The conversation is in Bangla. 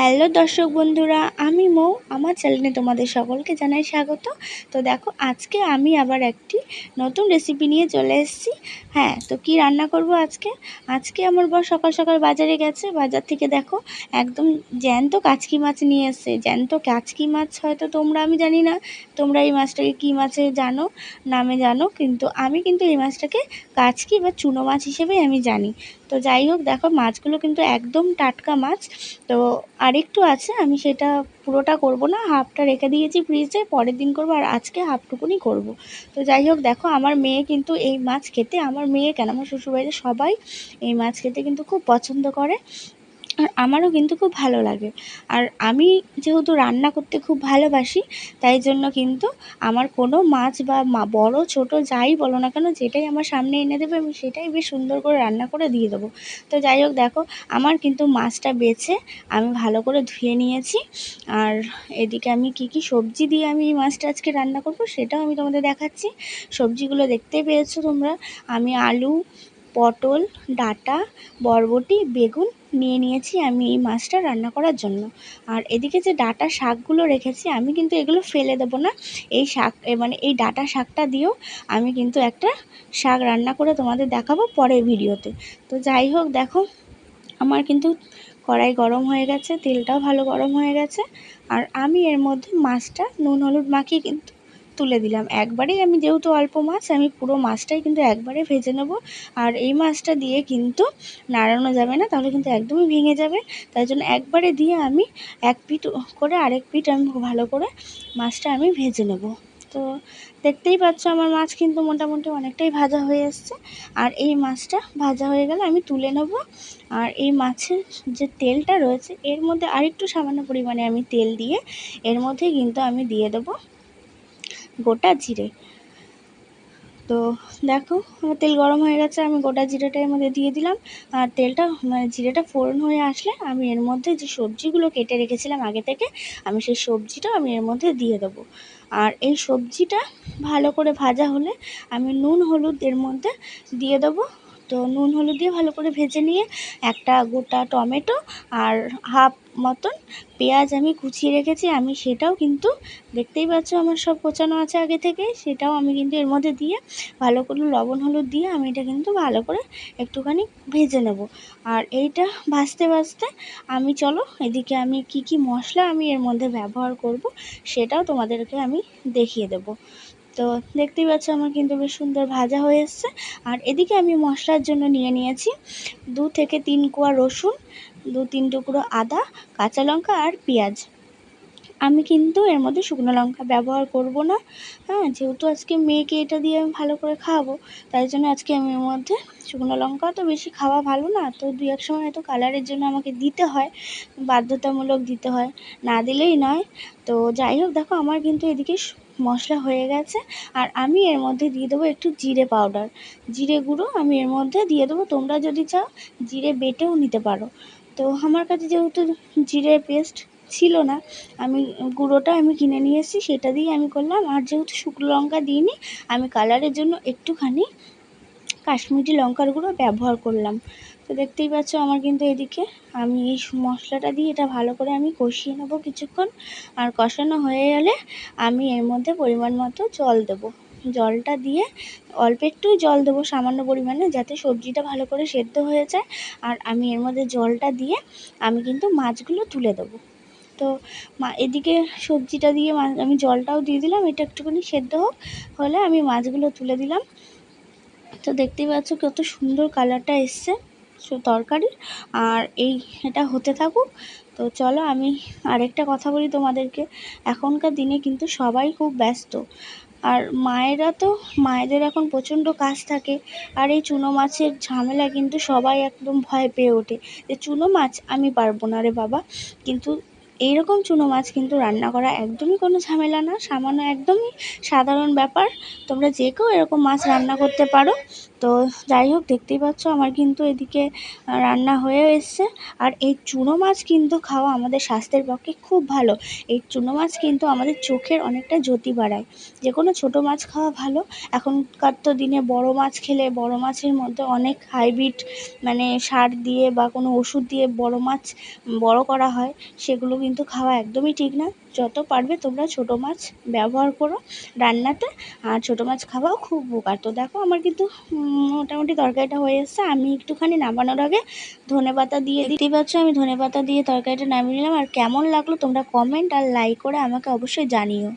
হ্যালো দর্শক বন্ধুরা, আমি মৌ। আমার চ্যানেলে তোমাদের সকলকে জানাই স্বাগত। তো দেখো, আজকে আমি আবার একটি নতুন রেসিপি নিয়ে চলে এসেছি। হ্যাঁ, তো কি রান্না করব আজকে আমার বর সকাল সকাল বাজারে গেছে। বাজার থেকে দেখো একদম জ্যান্ত কাচকি মাছ নিয়ে এসেছে। জ্যান্ত কাচকি মাছ হয়তো আমি জানি না তোমরা এই মাছটাকে কী মাছে নামে জানো, কিন্তু আমি এই মাছটাকে কাচকি বা চুনো মাছ হিসেবেই আমি জানি। তো যাই হোক, দেখো মাছগুলো কিন্তু একদম টাটকা মাছ। তো আরেকটু আছে, আমি সেটা পুরোটা করব না, হাফটা রেখে দিয়েছি ফ্রিজে, পরের দিন করব, আর আজকে হাফটুকুনি করব। তো যাই হোক, দেখো আমার মেয়ে কিন্তু এই মাছ খেতে, আমার মেয়ে কেন আমার শ্বশুরবাড়িতে সবাই এই মাছ খেতে কিন্তু খুব পছন্দ করে, আর আমারও কিন্তু খুব ভালো লাগে। আর আমি যেহেতু রান্না করতে খুব ভালোবাসি, তাই জন্য কিন্তু আমার কোনো মাছ বা বড় ছোট যাই বলো না কেন, যেটাই আমার সামনে এনে দেবে আমি সেটাই বেশ সুন্দর করে রান্না করে দিয়ে দেবো। তো যাই হোক, দেখো আমার কিন্তু মাছটা বেছে আমি ভালো করে ধুয়ে নিয়েছি। আর এদিকে আমি কি সবজি দিয়ে আমি এই মাছটা আজকে রান্না করব সেটাও আমি তোমাদের দেখাচ্ছি। সবজিগুলো দেখতেই পেয়েছো তোমরা। আমি আলু, পটল, ডাঁটা, বরবটি, বেগুন নিয়ে নিয়েছি আমি এই মাছটা রান্না করার জন্য। আর এদিকে যে ডাঁটা শাকগুলো রেখেছি, আমি কিন্তু এগুলো ফেলে দেবো না। এই শাক এই ডাঁটা শাকটা দিয়েও আমি কিন্তু একটা শাক রান্না করে তোমাদের দেখাবো পরের ভিডিওতে। তো যাই হোক, দেখো আমার কিন্তু কড়াই গরম হয়ে গেছে, তেলটাও ভালো গরম হয়ে গেছে। আর আমি এর মধ্যে মাছটা নুন হলুদ মাখিয়ে কিন্তু তুলে দিলাম একবারেই। আমি যেহেতু অল্প মাছ, আমি পুরো মাছটাই কিন্তু একবারে ভেজে নেব। আর এই মাছটা দিয়ে কিন্তু নাড়ানো যাবে না, তাহলে কিন্তু একদমই ভেঙে যাবে। তাই জন্য একবারে দিয়ে আমি এক পিঠ করে আরেক পিঠ আমি ভালো করে মাছটা আমি ভেজে নেব। তো দেখতেই পাচ্ছ আমার মাছ কিন্তু মোটামুটি অনেকটাই ভাজা হয়ে এসছে। আর এই মাছটা ভাজা হয়ে গেলে আমি তুলে নেব। আর এই মাছের যে তেলটা রয়েছে এর মধ্যে আরেকটু সামান্য পরিমাণে আমি তেল দিয়ে এর মধ্যে কিন্তু আমি দিয়ে দেবো গোটা জিরে। তো দেখো তেল গরম হয়ে গেছে, আমি গোটা জিরেটা এর মধ্যে দিয়ে দিলাম। আর তেলটা জিরেটা ফোড়ন হয়ে আসলে আমি এর মধ্যে যে সবজিগুলো কেটে রেখেছিলাম আগে থেকে, আমি সেই সবজিটা আমি এর মধ্যে দিয়ে দেবো। আর এই সবজিটা ভালো করে ভাজা হলে আমি নুন হলুদ এর মধ্যে দিয়ে দেবো। তো নুন হলুদ দিয়ে ভালো করে ভেজে নিয়ে একটা গোটা টমেটো আর হাফ মতন পেঁয়াজ আমি কুচিয়ে রেখেছি, আমি সেটাও কিন্তু দেখতেই পাচ্ছ আমার সব কোচানো আছে আগে থেকে, সেটাও আমি কিন্তু এর মধ্যে দিয়ে ভালো করে লবণ হলুদ দিয়ে আমি এটা কিন্তু ভালো করে একটুখানি ভেজে নেব। আর এইটা ভাজতে ভাজতে আমি চলো এদিকে আমি কি মশলা আমি এর মধ্যে ব্যবহার করব সেটাও তোমাদেরকে আমি দেখিয়ে দেব। তো দেখতেই পাচ্ছ আমার কিন্তু বেশ সুন্দর ভাজা হয়ে এসছে। আর এদিকে আমি মশলার জন্য নিয়ে নিয়েছি 2 থেকে 3 কোয়া রসুন, 2-3 টুকরো আদা, কাঁচা লঙ্কা আর পেঁয়াজ। আমি কিন্তু এর মধ্যে শুকনো লঙ্কা ব্যবহার করব না। হ্যাঁ, যেহেতু আজকে মেয়েকে এটা দিয়ে আমি ভালো করে খাওয়াবো, তাই জন্য আজকে আমি এর মধ্যে শুকনো লঙ্কা তো বেশি খাওয়া ভালো না, তো 2-1 সময় হয়তো কালারের জন্য আমাকে দিতে হয়, বাধ্যতামূলক দিতে হয়, না দিলেই নয়। তো যাই হোক, দেখো আমার কিন্তু এদিকে মশলা হয়ে গেছে। আর আমি এর মধ্যে দিয়ে দেবো একটু জিরে পাউডার, জিরে গুঁড়ো আমি এর মধ্যে দিয়ে দেবো। তোমরা যদি চাও জিরে বেটেও নিতে পারো। তো আমার কাছে যেহেতু জিরে পেস্ট ছিল না, আমি গুঁড়োটা আমি কিনে নিয়ে এসেছি, সেটা দিয়ে আমি করলাম। আর যেহেতু শুকনো লঙ্কা দিইনি, আমি কালারের জন্য একটুখানি কাশ্মীরি লঙ্কার গুঁড়ো ব্যবহার করলাম। তো দেখতেই পাচ্ছ আমার কিন্তু এদিকে আমি এই মশলাটা দিয়ে এটা ভালো করে আমি কষিয়ে নেবো কিছুক্ষণ। আর কষানো হয়ে গেলে আমি এর মধ্যে পরিমাণ মতো জল দেবো। জলটা দিয়ে অল্প একটু জল দেবো, সামান্য পরিমাণে, যাতে সবজিটা ভালো করে সেদ্ধ হয়ে যায়। আর আমি এর মধ্যে জলটা দিয়ে আমি কিন্তু মাছগুলো তুলে দেবো। তো এদিকে সবজিটা দিয়ে আমি জলটাও দিয়ে দিলাম, এটা একটুখানি সেদ্ধ হলে আমি মাছগুলো তুলে দিলাম। তো দেখতেই পাচ্ছ কত সুন্দর কালারটা এসছে তরকারির। আর এটা হতে থাকুক। তো চলো আমি আরেকটা কথা বলি তোমাদেরকে। এখনকার দিনে কিন্তু সবাই খুব ব্যস্ত, আর মায়েদের এখন প্রচণ্ড কাজ থাকে। আর এই চুনো মাছের ঝামেলা কিন্তু সবাই একদম ভয় পেয়ে ওঠে যে চুনো মাছ আমি পারবো না রে বাবা। কিন্তু এইরকম চুনো মাছ কিন্তু রান্না করা একদমই কোনো ঝামেলা না, সামান্য একদমই সাধারণ ব্যাপার। তোমরা যে কেউ এরকম মাছ রান্না করতে পারো। তো যাই হোক, দেখতেই পাচ্ছ আমার কিন্তু এদিকে রান্না হয়ে এসছে। আর এই চুনো মাছ কিন্তু খাওয়া আমাদের স্বাস্থ্যের পক্ষে খুব ভালো। এই চুনো মাছ কিন্তু আমাদের চোখের অনেকটা জ্যোতি বাড়ায়। যে কোনো ছোটো মাছ খাওয়া ভালো। এখনকার তো দিনে বড় মাছ খেলে বড় মাছের মধ্যে অনেক হাইব্রিড মানে সার দিয়ে বা কোনো ওষুধ দিয়ে বড় মাছ বড় করা হয়, সেগুলো কিন্তু খাওয়া একদমই ঠিক না। যত পারবে তোমরা ছোটো মাছ ব্যবহার করো রান্নাতে, আর ছোটো মাছ খাওয়াও খুব উপকার। তো দেখো আমার কিন্তু মোটামুটি তরকারিটা হয়ে এসছে। আমি একটুখানি নামানোর আগে ধনেপাতা দিয়ে দেখতেই পাচ্ছ আমি ধনেপাতা দিয়ে তরকারিটা নামিয়ে নিলাম। আর কেমন লাগলো তোমরা কমেন্ট আর লাইক করে আমাকে অবশ্যই জানিও।